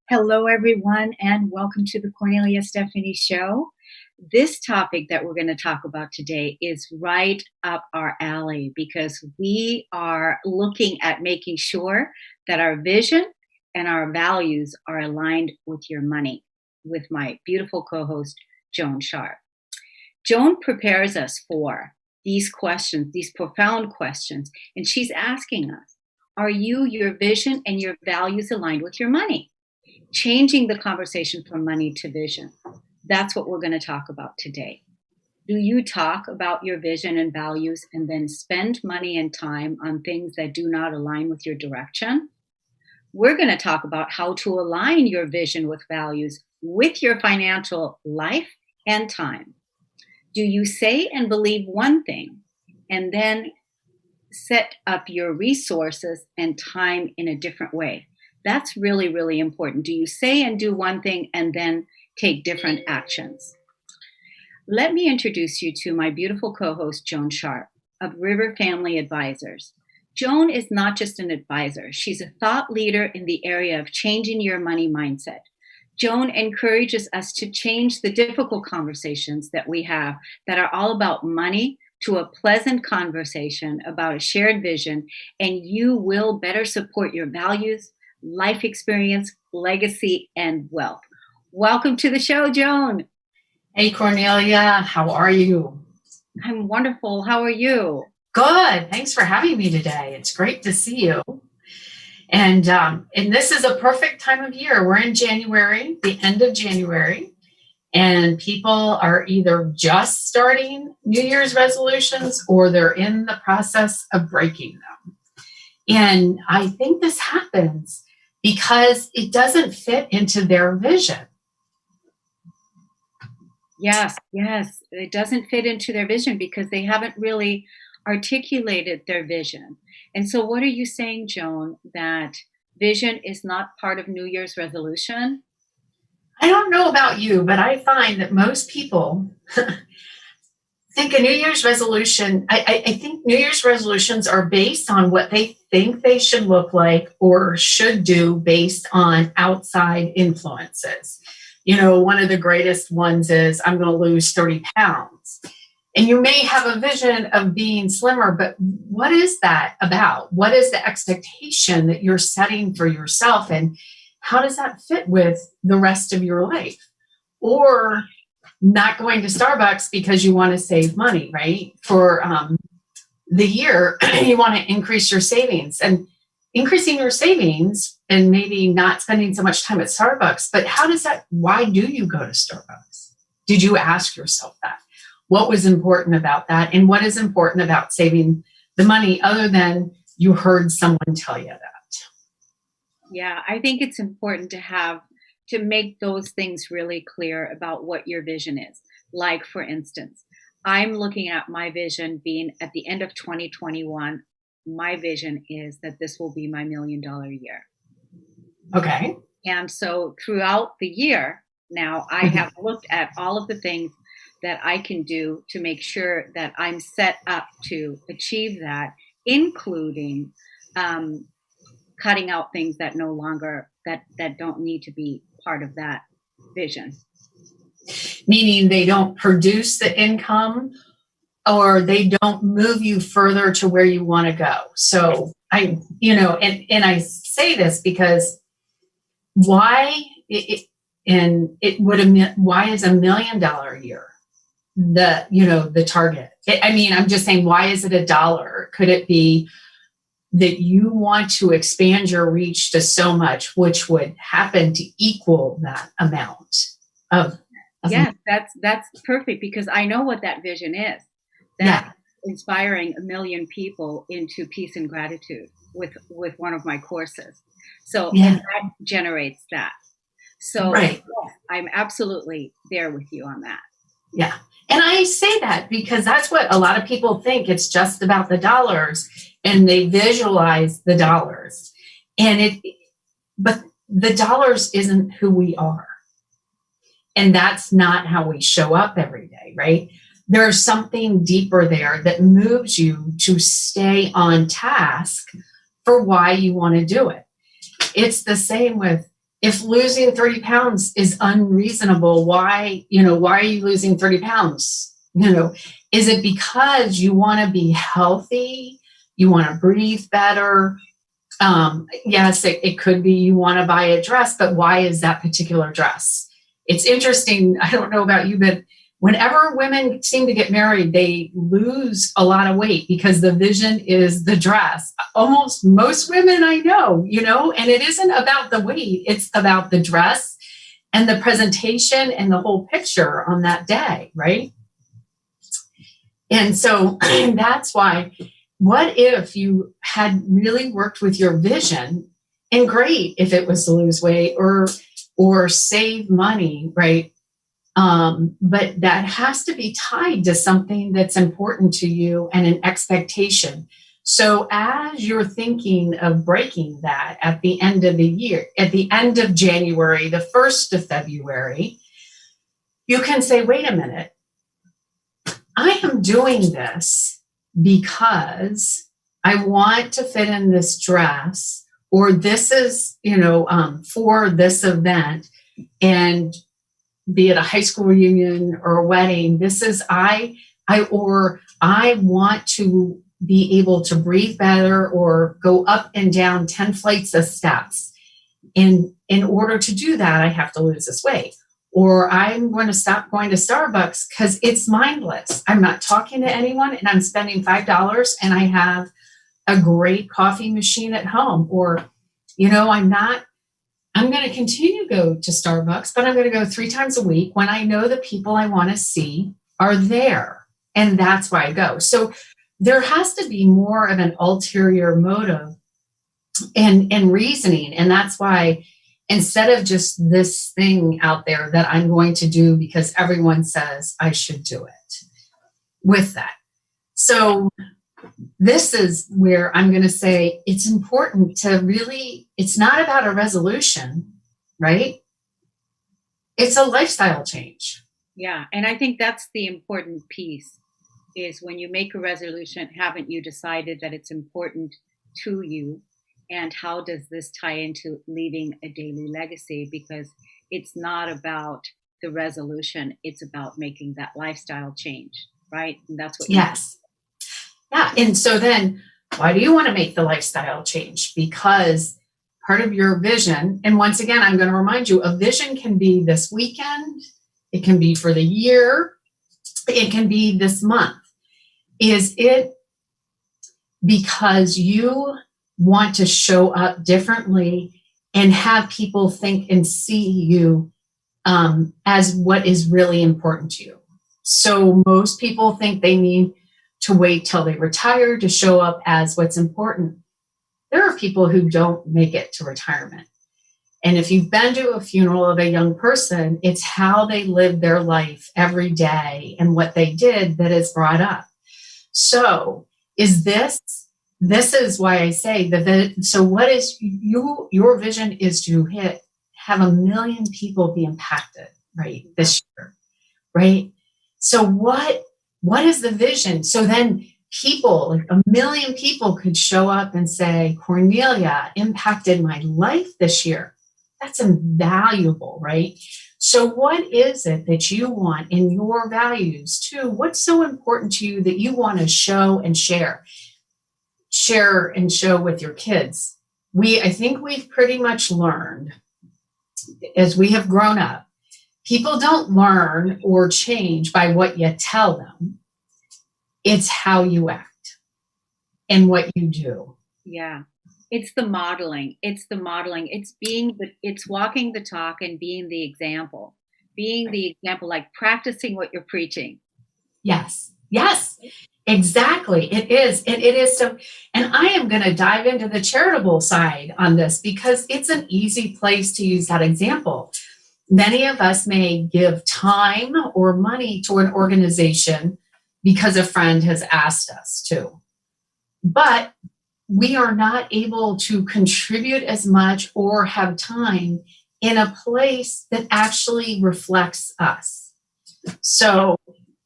Hello, everyone, and welcome to the Kornelia Stephanie Show. This topic that we're going to talk about today is right up our alley because we are looking at making sure that our vision and our values are aligned with your money, with my beautiful co-host, Joan Sharp. Joan prepares us for these questions, these profound questions, and she's asking us, are you, your vision, and your values aligned with your money? Changing the conversation from money to vision. That's what we're going to talk about today. Do you talk about your vision and values and then spend money and time on things that do not align with your direction? We're going to talk about how to align your vision with values with your financial life and time. Do you say and believe one thing and then set up your resources and time in a different way? That's really, really important. Do you say and do one thing and then take different actions? Let me introduce you to my beautiful co-host, Joan Sharp of River Family Advisors. Joan is not just an advisor. She's a thought leader in the area of changing your money mindset. Joan encourages us to change the difficult conversations that we have that are all about money to a pleasant conversation about a shared vision, and you will better support your values, life experience, legacy, and wealth. Welcome to the show, Joan. Hey, Kornelia. How are you? I'm wonderful. How are you? Good. Thanks for having me today. It's great to see you. And this is a perfect time of year. We're in January, the end of January, and people are either just starting New Year's resolutions or they're in the process of breaking them. And I think this happens because it doesn't fit into their vision. Yes. It doesn't fit into their vision because they haven't really articulated their vision. And so what are you saying, Joan, that vision is not part of New Year's resolution? I don't know about you, but I find that most people think a New Year's resolution, I think New Year's resolutions are based on what they think they should look like or should do based on outside influences. You know, one of the greatest ones is I'm going to lose 30 pounds. And you may have a vision of being slimmer, but what is that about? What is the expectation that you're setting for yourself? And how does that fit with the rest of your life? Or not going to Starbucks because you want to save money, right? For the year, you want to increase your savings, and increasing your savings and maybe not spending so much time at Starbucks. But why do you go to Starbucks? Did you ask yourself that? What was important about that? And what is important about saving the money other than you heard someone tell you that? Yeah, I think it's important to make those things really clear about what your vision is. Like, for instance, I'm looking at my vision being at the end of 2021. My vision is that this will be my $1 million year. Okay. And so throughout the year, now I have looked at all of the things that I can do to make sure that I'm set up to achieve that, including cutting out things that no longer, that don't need to be part of that vision. Meaning they don't produce the income or they don't move you further to where you want to go. So I say this because why is $1 million a year the target? I'm just saying, why is it $1? Could it be that you want to expand your reach to so much, which would happen to equal that amount of yes, that's perfect, because I know what that vision is. That inspiring 1 million people into peace and gratitude with one of my courses. So and that generates that. So right. I'm absolutely there with you on that. Yeah. And I say that because that's what a lot of people think. It's just about the dollars, and they visualize the dollars. But the dollars isn't who we are. And that's not how we show up every day, right? There's something deeper there that moves you to stay on task for why you want to do it. It's the same with, if losing 30 pounds is unreasonable, why are you losing 30 pounds? Is it because you want to be healthy? You want to breathe better? Yes, it could be you want to buy a dress, but why is that particular dress? It's interesting. I don't know about you, but whenever women seem to get married, they lose a lot of weight because the vision is the dress. Almost most women I know, and it isn't about the weight. It's about the dress and the presentation and the whole picture on that day, right? And so that's why, what if you had really worked with your vision, and great if it was to lose weight or save money, right? But that has to be tied to something that's important to you and an expectation. So as you're thinking of breaking that at the end of the year, at the end of January, the 1st of February, you can say, wait a minute, I am doing this because I want to fit in this dress, or this is, for this event, and be it a high school reunion or a wedding. This is I want to be able to breathe better or go up and down 10 flights of steps. In order to do that, I have to lose this weight. Or I'm going to stop going to Starbucks because it's mindless. I'm not talking to anyone and I'm spending $5 and I have a great coffee machine at home. Or, I'm going to continue to go to Starbucks, but I'm going to go 3 times a week when I know the people I want to see are there. And that's why I go. So there has to be more of an ulterior motive and reasoning. And that's why, instead of just this thing out there that I'm going to do because everyone says I should do it, with that. So this is where I'm going to say it's important to really, it's not about a resolution, right? It's a lifestyle change. Yeah. And I think that's the important piece, is when you make a resolution, haven't you decided that it's important to you? And how does this tie into leaving a daily legacy? Because it's not about the resolution, it's about making that lifestyle change, right? And that's what Yes. Yeah. And so then, why do you want to make the lifestyle change? Because part of your vision, and once again, I'm going to remind you, a vision can be this weekend, it can be for the year, it can be this month. Is it because you want to show up differently and have people think and see you as what is really important to you? So most people think they need to wait till they retire to show up as what's important. There are people who don't make it to retirement. And if you've been to a funeral of a young person, it's how they lived their life every day and what they did that is brought up. So this is why I say so what is your vision is to have 1 million people be impacted, right, this year, right? So what is the vision? So then people, like 1 million people could show up and say, Kornelia impacted my life this year. That's invaluable, right? So what is it that you want in your values too? What's so important to you that you want to show and share and show with your kids? I think we've pretty much learned as we have grown up, people don't learn or change by what you tell them. It's how you act and what you do. Yeah. It's the modeling. It's the modeling. It's walking the talk and being the example. Being the example, like practicing what you're preaching. Yes. Yes. Exactly. It is. And it is so, and I am going to dive into the charitable side on this because it's an easy place to use that example. Many of us may give time or money to an organization because a friend has asked us to, but we are not able to contribute as much or have time in a place that actually reflects us. So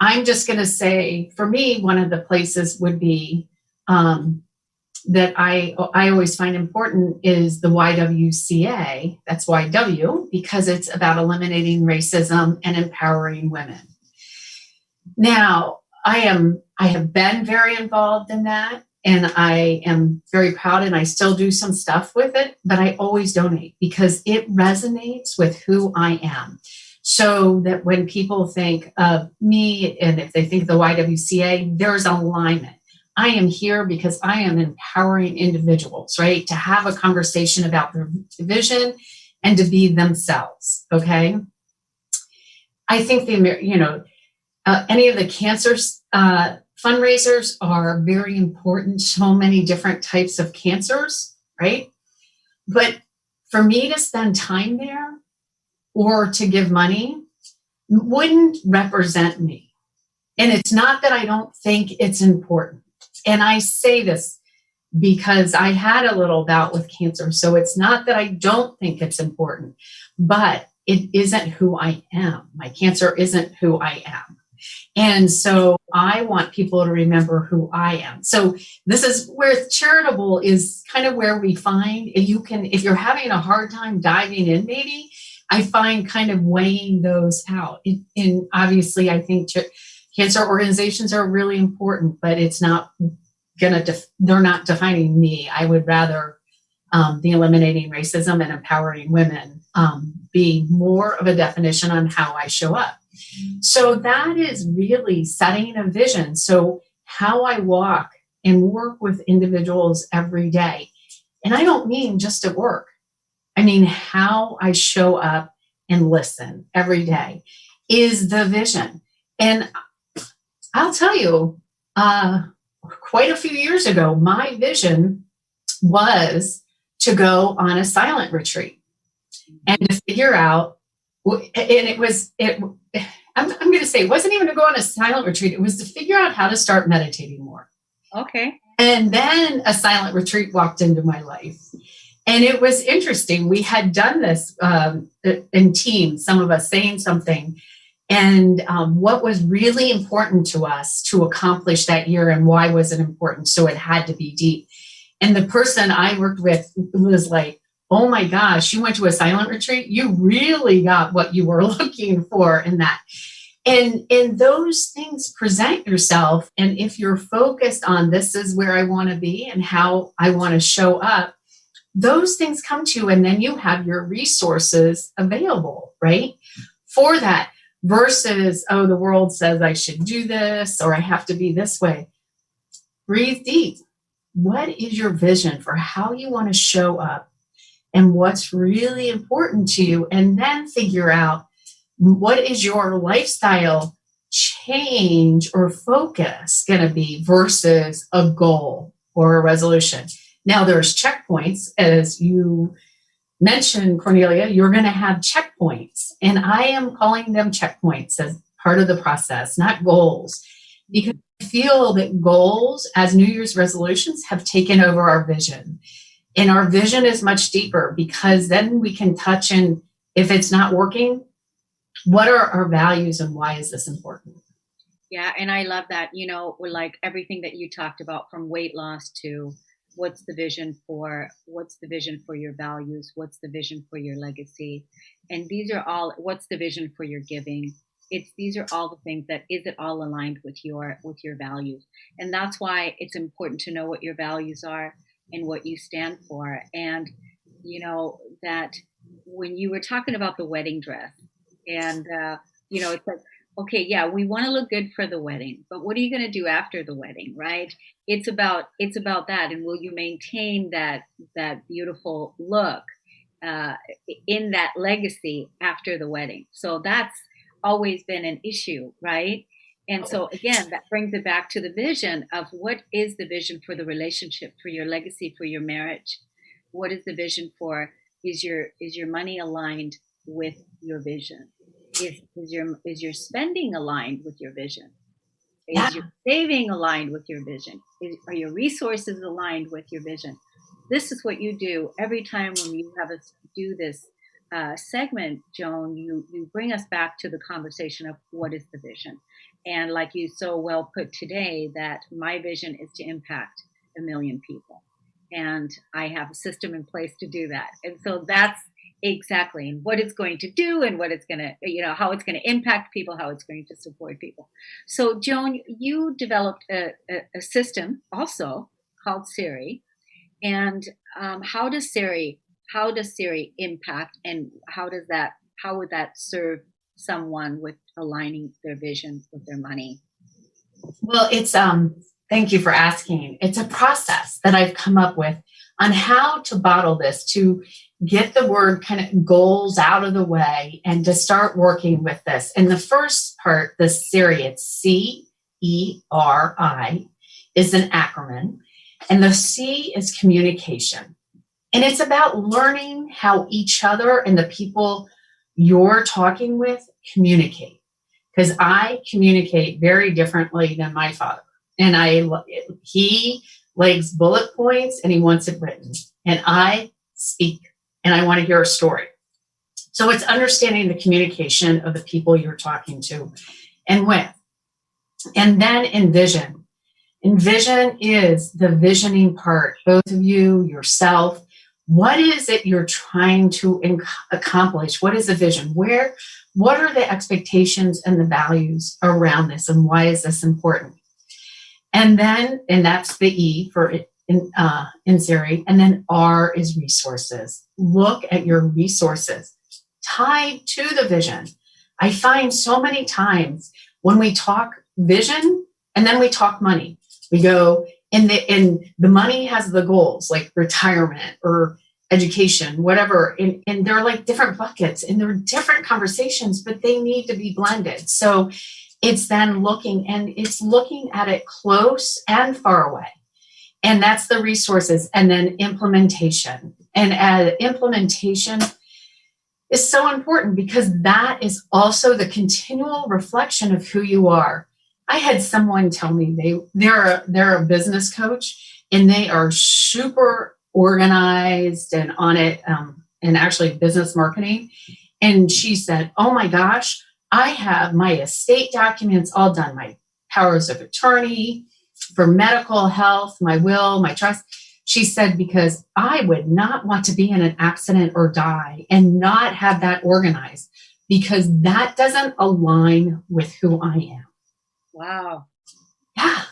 I'm just going to say, for me, one of the places would be that I always find important is the YWCA. That's YW because it's about eliminating racism and empowering women. Now, I have been very involved in that, and I am very proud, and I still do some stuff with it, but I always donate because it resonates with who I am. So that when people think of me, and if they think of the YWCA, there's alignment. I am here because I am empowering individuals, right? To have a conversation about their vision and to be themselves. Okay. I think any of the cancer fundraisers are very important. So many different types of cancers, right? But for me to spend time there or to give money wouldn't represent me. And it's not that I don't think it's important. And I say this because I had a little bout with cancer. So it's not that I don't think it's important, but it isn't who I am. My cancer isn't who I am. And so I want people to remember who I am. So this is where charitable is kind of where we find if you're having a hard time diving in, maybe I find kind of weighing those out. And obviously I think cancer organizations are really important, but it's not they're not defining me. I would rather the eliminating racism and empowering women be more of a definition on how I show up. So that is really setting a vision. So how I walk and work with individuals every day. And I don't mean just at work. I mean, how I show up and listen every day is the vision. And I'll tell you, quite a few years ago, my vision was to go on a silent retreat and to figure out, I'm going to say it wasn't even to go on a silent retreat. It was to figure out how to start meditating more. Okay. And then a silent retreat walked into my life. And it was interesting. We had done this in teams, some of us saying something. And what was really important to us to accomplish that year and why was it important? So it had to be deep. And the person I worked with was like, oh my gosh, you went to a silent retreat? You really got what you were looking for in that. And those things present yourself. And if you're focused on this is where I want to be and how I want to show up, those things come to you and then you have your resources available, right? For that versus, oh, the world says I should do this or I have to be this way. Breathe deep. What is your vision for how you want to show up and what's really important to you? And then figure out what is your lifestyle change or focus going to be versus a goal or a resolution. Now there's checkpoints, as you mentioned, Kornelia, you're going to have checkpoints. And I am calling them checkpoints as part of the process, not goals, because I feel that goals as New Year's resolutions have taken over our vision. And our vision is much deeper because then we can touch in, if it's not working, what are our values and why is this important? Yeah, and I love that, like everything that you talked about from weight loss to what's the vision for your values, what's the vision for your legacy. And these are all, what's the vision for your giving? These are all the things that, is it all aligned with your values? And that's why it's important to know what your values are and what you stand for. And that when you were talking about the wedding dress and it's like, okay, yeah, we want to look good for the wedding, but what are you going to do after the wedding, right? It's about that, and will you maintain that beautiful look uh, in that legacy after the wedding? So that's always been an issue, right? And so again, that brings it back to the vision of what is the vision for the relationship, for your legacy, for your marriage. What is the vision for? Is your money aligned with your vision? Is your spending aligned with your vision? Yeah. Is your saving aligned with your vision? Are your resources aligned with your vision? This is what you do every time when you have us do this segment, Joan. You bring us back to the conversation of what is the vision, and like you so well put today, that my vision is to impact 1 million people, and I have a system in place to do that. And so that's exactly what it's going to do, and what it's going to, how it's going to impact people, how it's going to support people. So, Joan, you developed a system also called C.E.R.I, and how does C.E.R.I impact, and how would that serve someone with aligning their vision with their money? Well, it's thank you for asking. It's a process that I've come up with on how to bottle this, to get the word kind of goals out of the way and to start working with this. And the first part, the C.E.R.I, it's C.E.R.I, is an acronym. And the C is communication. And it's about learning how each other and the people you're talking with communicate. Because I communicate very differently than my father. And he likes bullet points and he wants it written. And I speak and I want to hear a story. So it's understanding the communication of the people you're talking to and with. And then envision. Envision is the visioning part, both of you, yourself. What is it you're trying to accomplish? What is the vision? What are the expectations and the values around this? And why is this important? And that's the E for in C.E.R.I. And then R is resources. Look at your resources tied to the vision. I find so many times when we talk vision and then we talk money, we go, and the money has the goals like retirement or education, whatever. And they're like different buckets and they're different conversations, but they need to be blended. So it's then looking at it close and far away. And that's the resources. And then implementation. And implementation is so important because that is also the continual reflection of who you are. I had someone tell me they're a business coach and they are super organized and on it, and actually business marketing. And she said, "Oh my gosh, I have my estate documents all done, my powers of attorney for medical health, my will, my trust." She said, because I would not want to be in an accident or die and not have that organized, because that doesn't align with who I am. Wow. Yeah.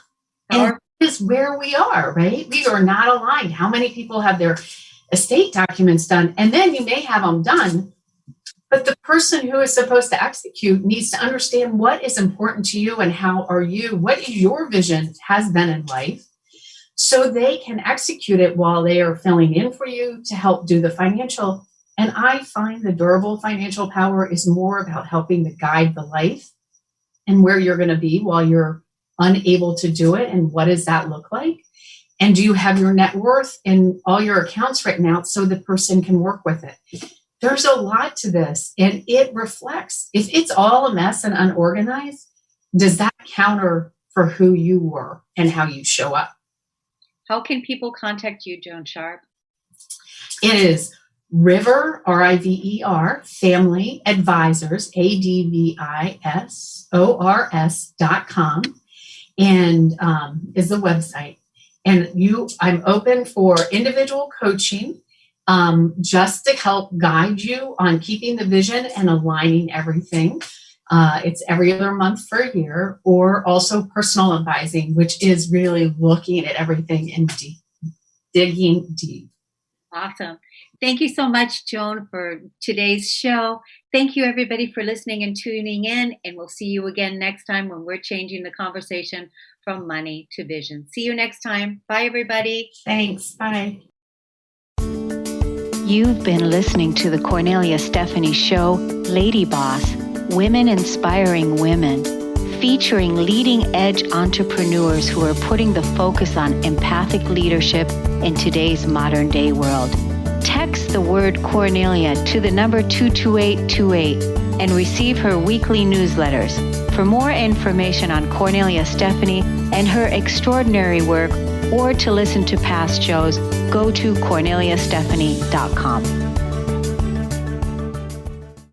And that is where we are, right? We are not aligned. How many people have their estate documents done? And then you may have them done, but the person who is supposed to execute needs to understand what is important to you and what is your vision has been in life, so they can execute it while they are filling in for you to help do the financial. And I find the durable financial power is more about helping to guide the life and where you're going to be while you're unable to do it. And what does that look like? And do you have your net worth and all your accounts written out so the person can work with it? There's a lot to this, and it reflects. If it's all a mess and unorganized, does that counter for who you were and how you show up? How can people contact you, Joan Sharp? It is River, RIVER, Family Advisors, ADVISORS.com, and is the website. And I'm open for individual coaching, just to help guide you on keeping the vision and aligning everything. It's every other month for a year, or also personal advising, which is really looking at everything and digging deep. Awesome. Thank you so much, Joan, for today's show. Thank you, everybody, for listening and tuning in. And we'll see you again next time when we're changing the conversation from money to vision. See you next time. Bye, everybody. Thanks. Bye. You've been listening to the Kornelia Stephanie Show, Lady Boss, Women Inspiring Women, featuring leading-edge entrepreneurs who are putting the focus on empathic leadership in today's modern-day world. Text the word Kornelia to the number 22828 and receive her weekly newsletters. For more information on Kornelia Stephanie and her extraordinary work, or to listen to past shows, go to KorneliaStephanie.com.